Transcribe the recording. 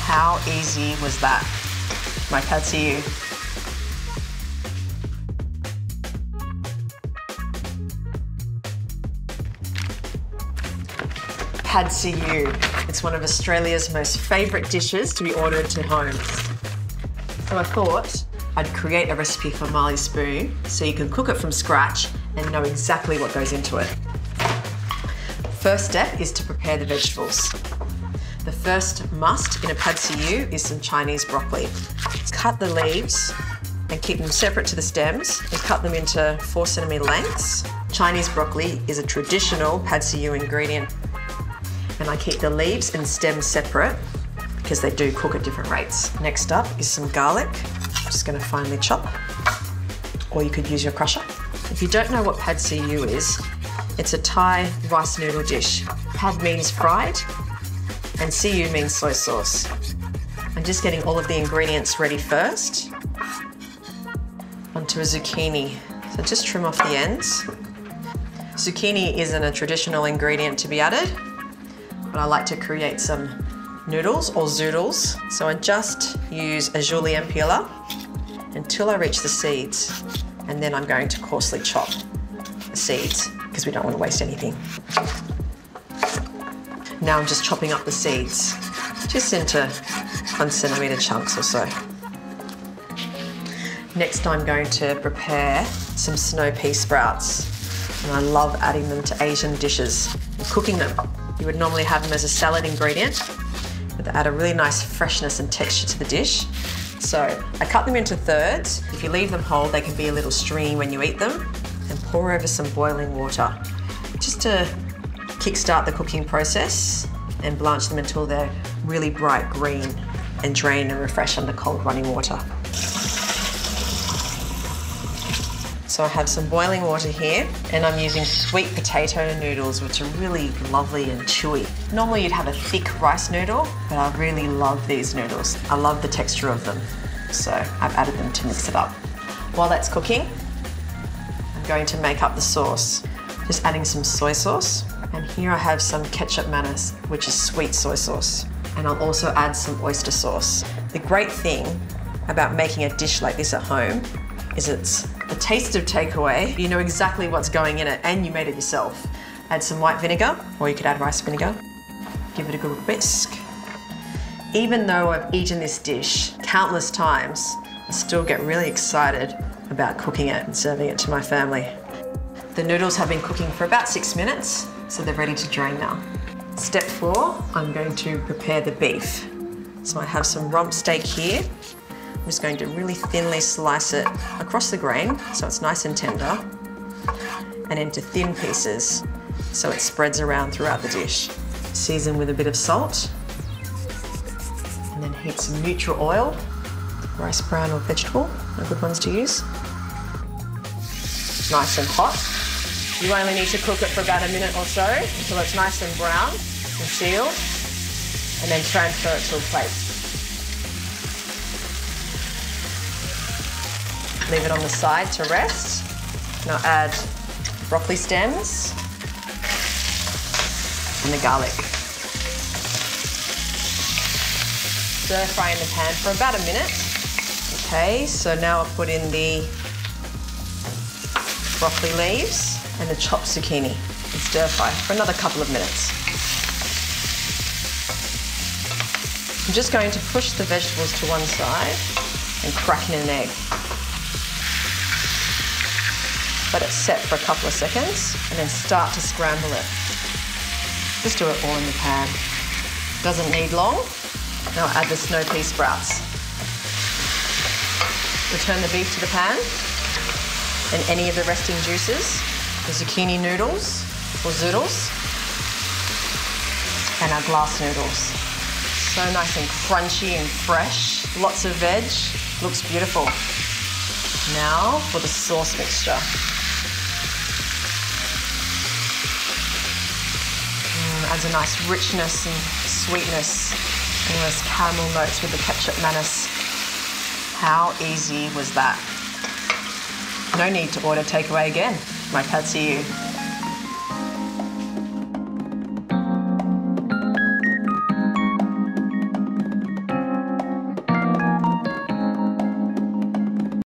How easy was that? My pad see ew. Pad see ew. It's one of Australia's most favourite dishes to be ordered to home. So I thought I'd create a recipe for Marley Spoon so you can cook it from scratch and know exactly what goes into it. First step is to prepare the vegetables. The first must in a pad see ew is some Chinese broccoli. Cut the leaves and keep them separate to the stems and cut them into 4cm lengths. Chinese broccoli is a traditional pad see ew ingredient, and I keep the leaves and stems separate because they do cook at different rates. Next up is some garlic. I'm just going to finely chop, or you could use your crusher. If you don't know what pad see ew is, it's a Thai rice noodle dish. Pad means fried, and see ew means soy sauce. I'm just getting all of the ingredients ready first. Onto a zucchini. So just trim off the ends. Zucchini isn't a traditional ingredient to be added, but I like to create some noodles or zoodles. So I just use a julienne peeler until I reach the seeds, and then I'm going to coarsely chop the seeds because we don't want to waste anything. Now I'm just chopping up the seeds, just into 1cm chunks or so. Next I'm going to prepare some snow pea sprouts, and I love adding them to Asian dishes and cooking them. You would normally have them as a salad ingredient, but they add a really nice freshness and texture to the dish. So I cut them into thirds. If you leave them whole, they can be a little stringy when you eat them, and pour over some boiling water just to kickstart the cooking process and blanch them until they're really bright green and drain and refresh under cold running water. So I have some boiling water here, and I'm using sweet potato noodles, which are really lovely and chewy. Normally you'd have a thick rice noodle, but I really love these noodles. I love the texture of them, so I've added them to mix it up. While that's cooking, I'm going to make up the sauce. Just adding some soy sauce, and here I have some ketchup mayonnaise, which is sweet soy sauce. And I'll also add some oyster sauce. The great thing about making a dish like this at home is it's a taste of takeaway. You know exactly what's going in it, and you made it yourself. Add some white vinegar, or you could add rice vinegar. Give it a good whisk. Even though I've eaten this dish countless times, I still get really excited about cooking it and serving it to my family. The noodles have been cooking for about 6 minutes, so they're ready to drain now. Step 4, I'm going to prepare the beef. So I have some rump steak here. I'm just going to really thinly slice it across the grain so it's nice and tender, and into thin pieces so it spreads around throughout the dish. Season with a bit of salt, and then heat some neutral oil, rice bran or vegetable, are good ones to use. Nice and hot. You only need to cook it for about a minute or so until it's nice and brown and sealed, and then transfer it to a plate. Leave it on the side to rest. Now add broccoli stems and the garlic. Stir fry in the pan for about a minute. Okay, so now I'll put in the broccoli leaves and the chopped zucchini and stir fry for another couple of minutes. I'm just going to push the vegetables to one side and crack in an egg. Let it set for a couple of seconds and then start to scramble it. Just do it all in the pan. Doesn't need long. Now add the snow pea sprouts. Return the beef to the pan and any of the resting juices, the zucchini noodles or zoodles, and our glass noodles. So nice and crunchy and fresh. Lots of veg. Looks beautiful. Now for the sauce mixture. Adds a nice richness and sweetness, and those caramel notes with the ketchup mayonnaise. How easy was that? No need to order takeaway again. My pad see ew.